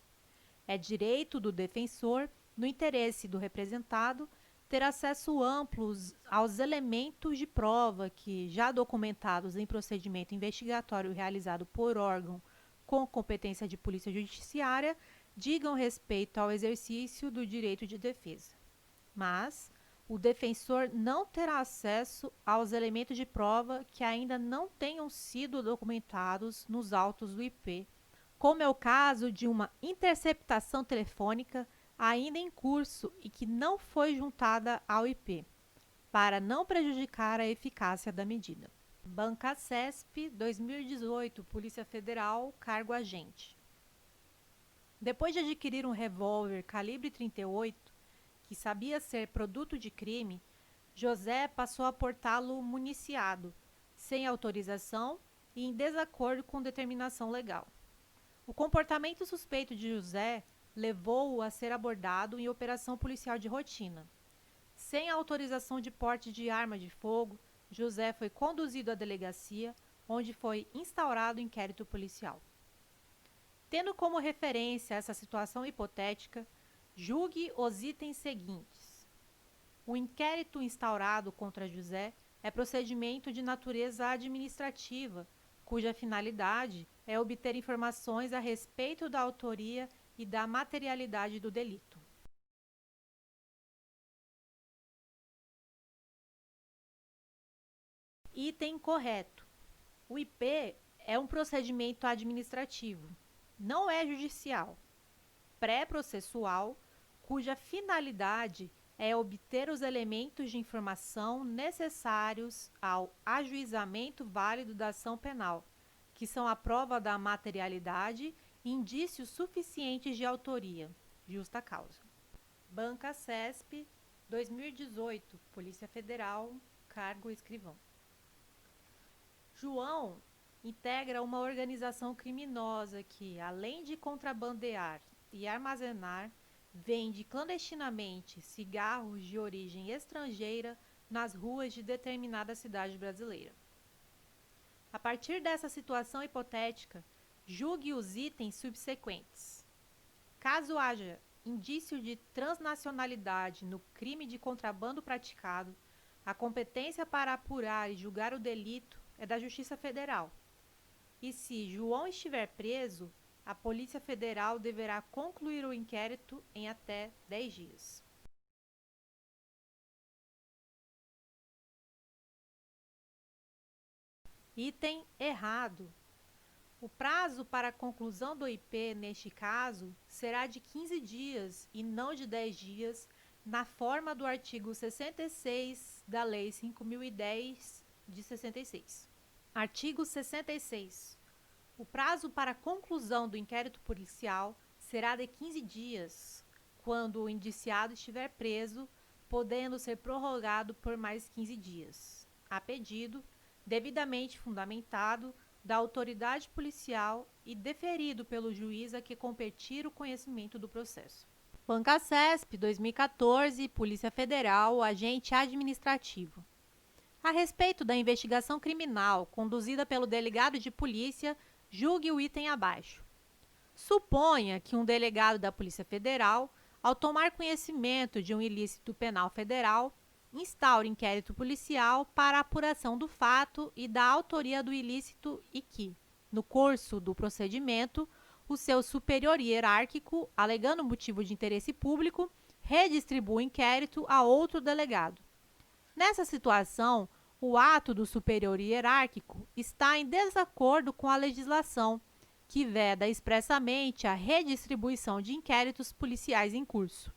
Speaker 1: É direito do defensor, no interesse do representado, ter acesso amplo aos elementos de prova que, já documentados em procedimento investigatório realizado por órgão com competência de polícia judiciária, digam respeito ao exercício do direito de defesa. Mas o defensor não terá acesso aos elementos de prova que ainda não tenham sido documentados nos autos do IP, como é o caso de uma interceptação telefônica ainda em curso e que não foi juntada ao IP, para não prejudicar a eficácia da medida. Banca CESP 2018, Polícia Federal, cargo agente. Depois de adquirir um revólver calibre 38, que sabia ser produto de crime, José passou a portá-lo municiado, sem autorização e em desacordo com determinação legal. O comportamento suspeito de José levou-o a ser abordado em operação policial de rotina. Sem autorização de porte de arma de fogo, José foi conduzido à delegacia, onde foi instaurado o inquérito policial. Tendo como referência essa situação hipotética, julgue os itens seguintes. O inquérito instaurado contra José é procedimento de natureza administrativa, cuja finalidade é obter informações a respeito da autoria e da materialidade do delito. Item correto. O IP é um procedimento administrativo, não é judicial, pré-processual, cuja finalidade é obter os elementos de informação necessários ao ajuizamento válido da ação penal, que são a prova da materialidade e indícios suficientes de autoria, justa causa. Banca CESP, 2018, Polícia Federal, cargo escrivão. João integra uma organização criminosa que, além de contrabandear e armazenar, vende clandestinamente cigarros de origem estrangeira nas ruas de determinada cidade brasileira. A partir dessa situação hipotética, julgue os itens subsequentes. Caso haja indício de transnacionalidade no crime de contrabando praticado, a competência para apurar e julgar o delito é da Justiça Federal. E se João estiver preso, a Polícia Federal deverá concluir o inquérito em até 10 dias. Item errado. O prazo para a conclusão do IP, neste caso, será de 15 dias e não de 10 dias, na forma do artigo 66 da Lei 5.010 de 66. Artigo 66. O prazo para a conclusão do inquérito policial será de 15 dias, quando o indiciado estiver preso, podendo ser prorrogado por mais 15 dias, a pedido, devidamente fundamentado, da autoridade policial e deferido pelo juiz a que competir o conhecimento do processo. Banca CESP, 2014, Polícia Federal, agente administrativo. A respeito da investigação criminal conduzida pelo delegado de polícia, julgue o item abaixo. Suponha que um delegado da Polícia Federal, ao tomar conhecimento de um ilícito penal federal, instaure inquérito policial para a apuração do fato e da autoria do ilícito e que, no curso do procedimento, o seu superior hierárquico, alegando motivo de interesse público, redistribua o inquérito a outro delegado. Nessa situação, o ato do superior hierárquico está em desacordo com a legislação, que veda expressamente a redistribuição de inquéritos policiais em curso.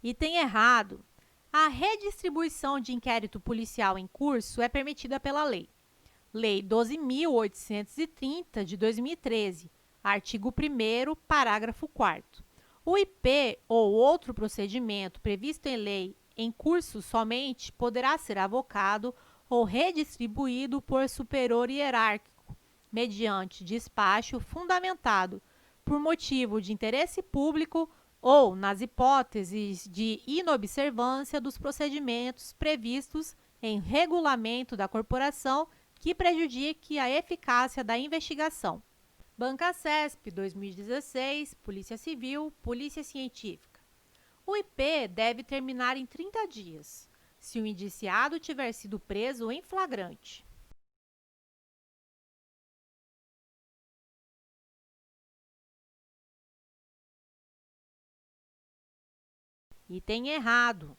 Speaker 1: Item errado. A redistribuição de inquérito policial em curso é permitida pela Lei 12.830, de 2013, artigo 1º, parágrafo 4º. O IP ou outro procedimento previsto em lei em curso somente poderá ser avocado ou redistribuído por superior hierárquico, mediante despacho fundamentado por motivo de interesse público ou nas hipóteses de inobservância dos procedimentos previstos em regulamento da corporação que prejudique a eficácia da investigação. Banca CESP, 2016, Polícia Civil, Polícia Científica. O IP deve terminar em 30 dias, se o indiciado tiver sido preso em flagrante. Item errado.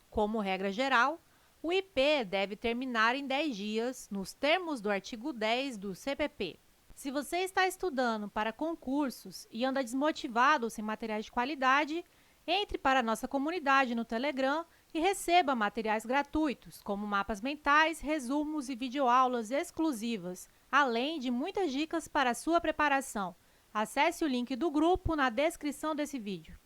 Speaker 1: Como regra geral, o IP deve terminar em 10 dias, nos termos do artigo 10 do CPP. Se você está estudando para concursos e anda desmotivado sem materiais de qualidade, entre para a nossa comunidade no Telegram e receba materiais gratuitos, como mapas mentais, resumos e videoaulas exclusivas, além de muitas dicas para sua preparação. Acesse o link do grupo na descrição desse vídeo.